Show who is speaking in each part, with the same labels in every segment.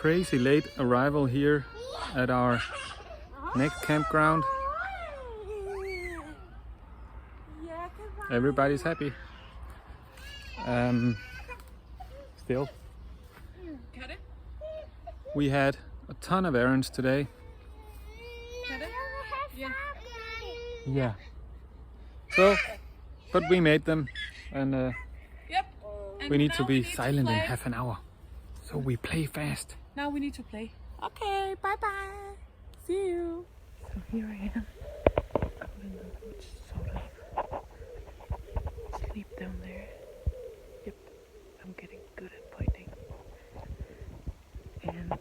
Speaker 1: crazy late arrival here at our next campground. Everybody's happy. Still, we had a ton of errands today. Yeah. So, but we made them, and we need to be silent in half an hour. So we play fast.
Speaker 2: Now we need to play. Okay, bye bye. See you. So here I am. Out in the woods, sort of. Sleep down there. Yep, I'm getting good at pointing. And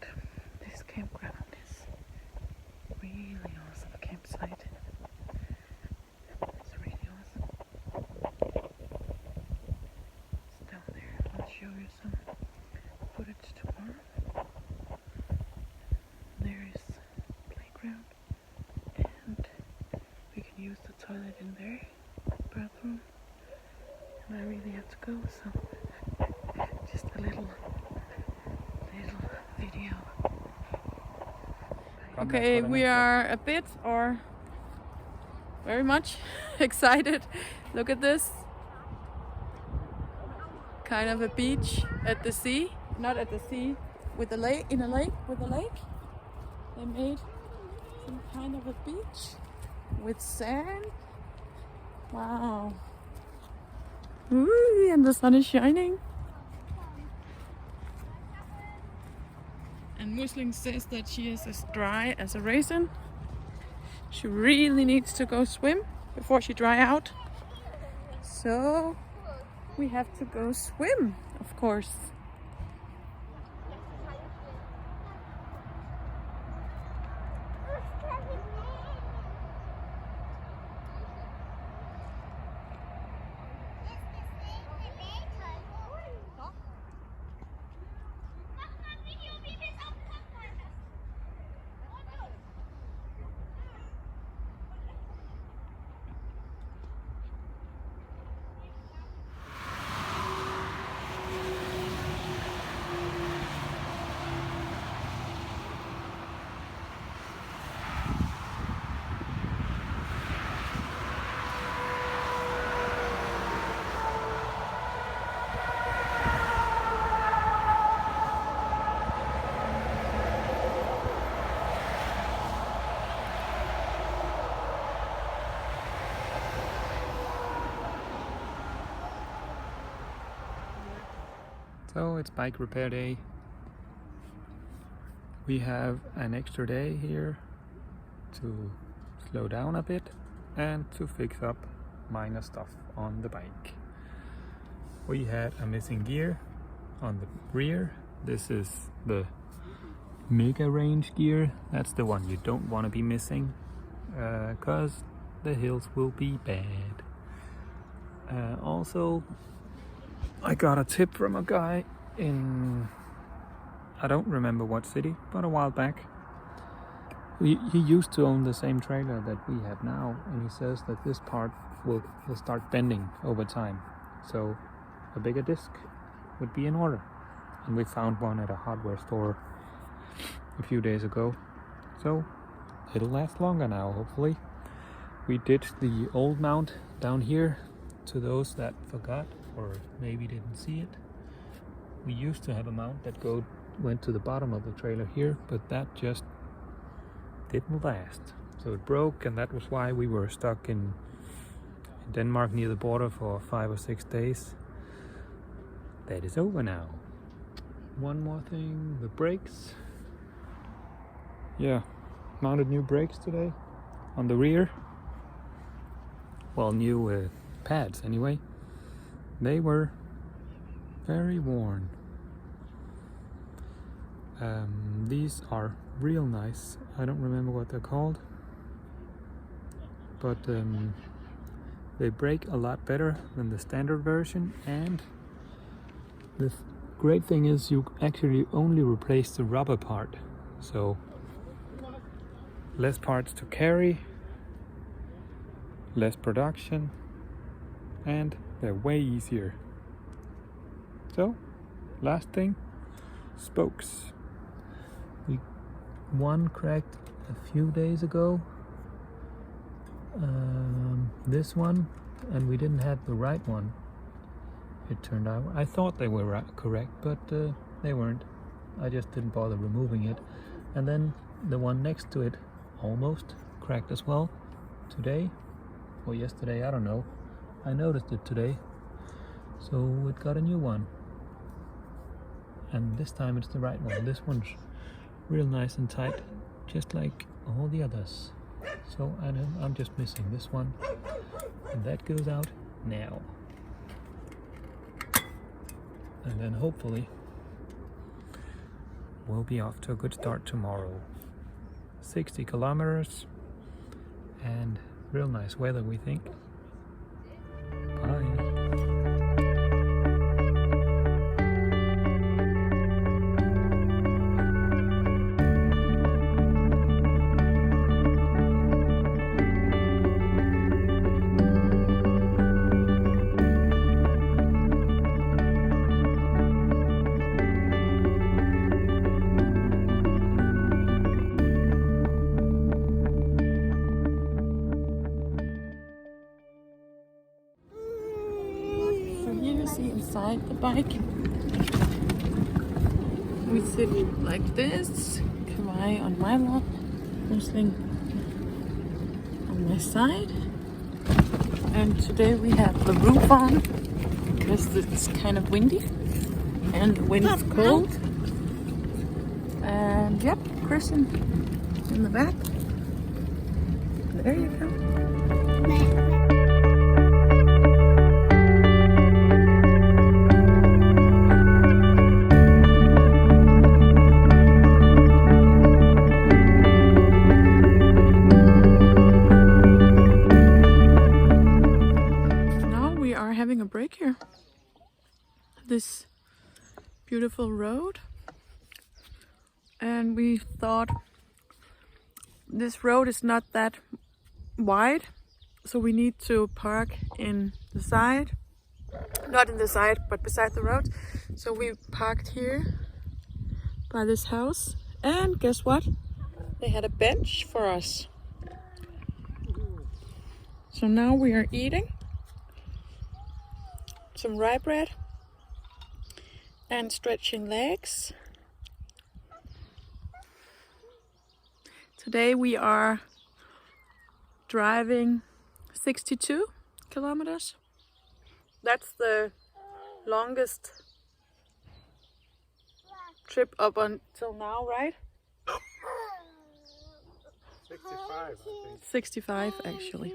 Speaker 2: this campground is really awesome campsite. It's really awesome. It's down there. I'll show you some footage tomorrow. There is playground, and we can use the toilet in there, bathroom. And I really have to go, so just a little video. Okay, we are a bit or very much excited. Look at this. Kind of a beach at the sea. Not at the sea, with a lake, in a lake, with a lake. They made some kind of a beach with sand. Wow. Ooh, and the sun is shining. And Musling says that she is as dry as a raisin. She really needs to go swim before she dry out. So we have to go swim, of course.
Speaker 1: So it's bike repair day. We have an extra day here to slow down a bit and to fix up minor stuff on the bike. We had a missing gear on the rear. This is the mega range gear. That's the one you don't want to be missing, because the hills will be bad. Also, I got a tip from a guy in, I don't remember what city, but a while back. He used to own the same trailer that we have now, and he says that this part will start bending over time. So a bigger disc would be in order. And we found one at a hardware store a few days ago. So it'll last longer now, hopefully. We did the old mount down here, to those that forgot or maybe didn't see it. We used to have a mount that went to the bottom of the trailer here, but that just didn't last. So it broke, and that was why we were stuck in Denmark near the border for 5 or 6 days. That is over now. One more thing, the brakes. Yeah, mounted new brakes today on the rear. Well, new pads anyway. They were very worn. These are real nice. I don't remember what they're called, but they brake a lot better than the standard version, and the great thing is you actually only replace the rubber part, so less parts to carry, less production, and they're way easier. So, last thing, spokes. one cracked a few days ago. This one, and we didn't have the right one. It turned out. I thought they were correct, but they weren't. I just didn't bother removing it. And then the one next to it almost cracked as well today or yesterday, I don't know. I noticed it today, so it got a new one, and this time it's the right one. This one's real nice and tight, just like all the others. So I'm just missing this one, and that goes out now. And then hopefully we'll be off to a good start tomorrow. 60 kilometers and real nice weather, we think. Bye.
Speaker 2: See inside the bike. We sit like this, Kawaii on my lap, Musling on my side. And today we have the roof on because it's kind of windy and the wind is cold. And yep, Christian in the back. There you go. Having a break here. This beautiful road, and we thought this road is not that wide, so we need to park in the side, not in the side but beside the road. So we parked here by this house, and guess what, they had a bench for us. So now we are eating some rye bread and stretching legs. Today we are driving 62 kilometers. That's the longest trip up until now, right?
Speaker 1: 65, I think.
Speaker 2: 65 actually.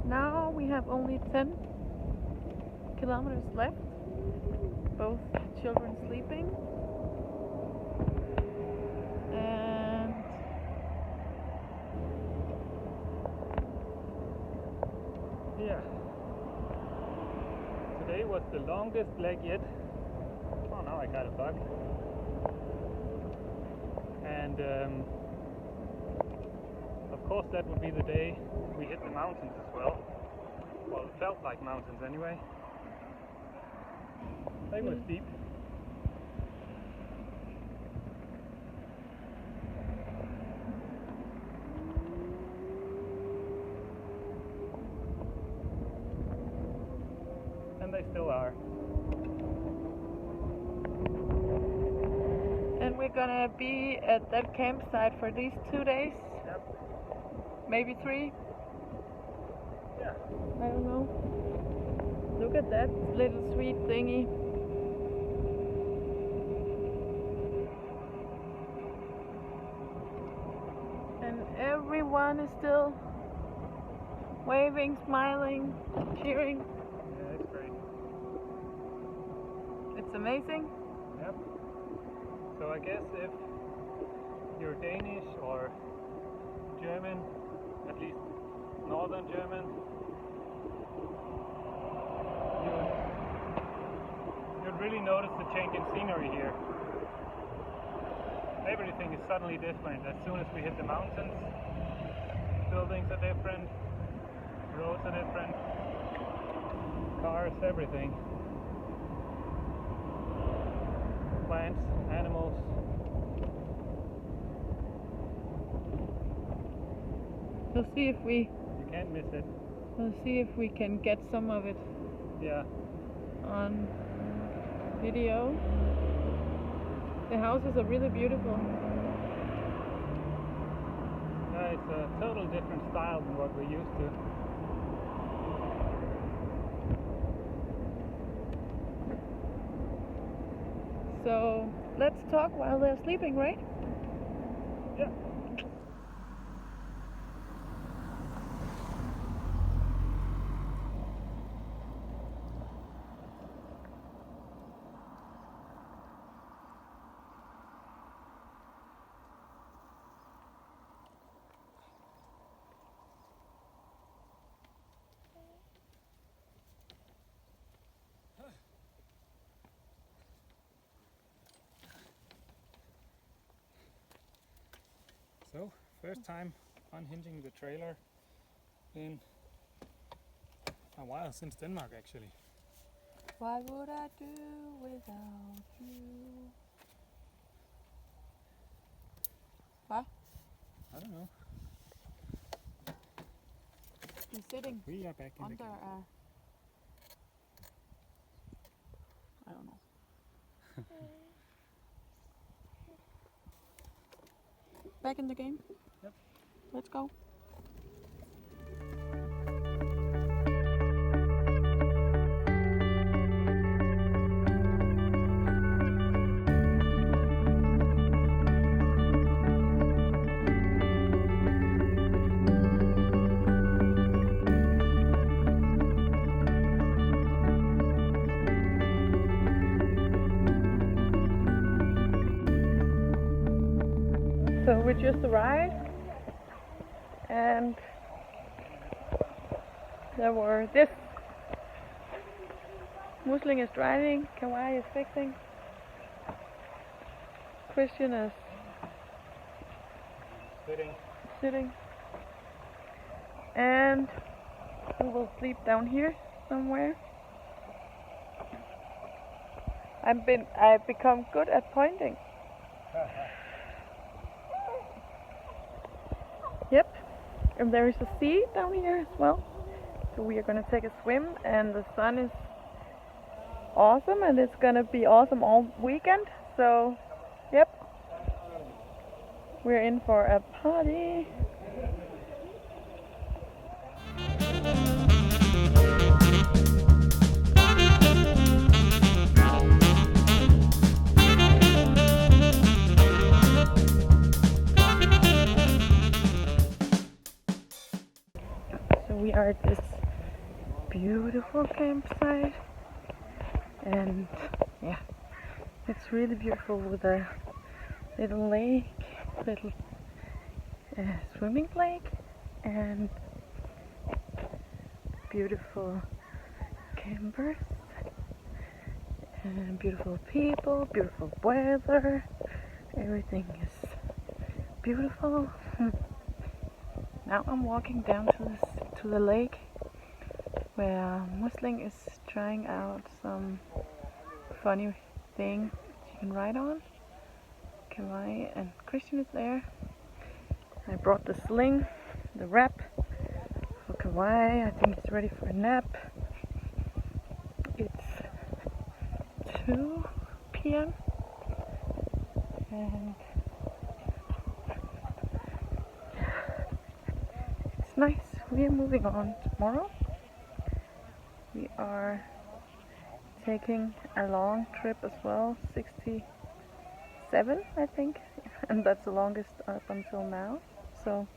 Speaker 2: Now we have only 10 kilometers left, both children sleeping, and
Speaker 1: yeah, today was the longest leg yet. Oh, now I got a bug. And of course that would be the day we hit the mountains as well. Well, it felt like mountains anyway. They were steep. And they still are.
Speaker 2: And we're gonna be at that campsite for these 2 days.
Speaker 1: Yep.
Speaker 2: Maybe 3.
Speaker 1: Yeah.
Speaker 2: I don't know. Look at that little sweet thingy. And everyone is still waving, smiling, cheering.
Speaker 1: Yeah, it's great.
Speaker 2: It's amazing.
Speaker 1: Yep. So I guess if you're Danish or German, at least Northern German, you noticed the change in scenery here. Everything is suddenly different. As soon as we hit the mountains, buildings are different, roads are different, cars, everything. Plants, animals.
Speaker 2: We'll see if we.
Speaker 1: You can't miss it.
Speaker 2: We'll see if we can get some of it.
Speaker 1: Yeah.
Speaker 2: On video. The houses are really beautiful.
Speaker 1: Yeah, it's a total different style than what we're used to.
Speaker 2: So let's talk while they're sleeping, right?
Speaker 1: Yeah. So, first time unhinging the trailer in a while, since Denmark actually.
Speaker 2: What would I do without you? What?
Speaker 1: I don't know.
Speaker 2: He's sitting
Speaker 1: We are back in
Speaker 2: under
Speaker 1: the game.
Speaker 2: I don't know. Back in the game?
Speaker 1: Yep.
Speaker 2: Let's go. So we just arrived and there were this Musling is driving, Kawai is fixing, Christian is sitting, and we will sleep down here somewhere. I've become good at pointing. Yep, and there is a sea down here as well. So we are gonna take a swim, and the sun is awesome, and it's gonna be awesome all weekend. So, yep, we're in for a party. We are at this beautiful campsite, and yeah, it's really beautiful with a little lake, little swimming lake, and beautiful campers, and beautiful people, beautiful weather. Everything is beautiful. Now I'm walking down to the lake where Musling is trying out some funny thing you can ride on. Kawai and Christian is there. I brought the sling, the wrap for Kawai. I think he's ready for a nap. It's 2 p.m. and it's nice. We are moving on tomorrow. We are taking a long trip as well, 67 I think, and that's the longest up until now. So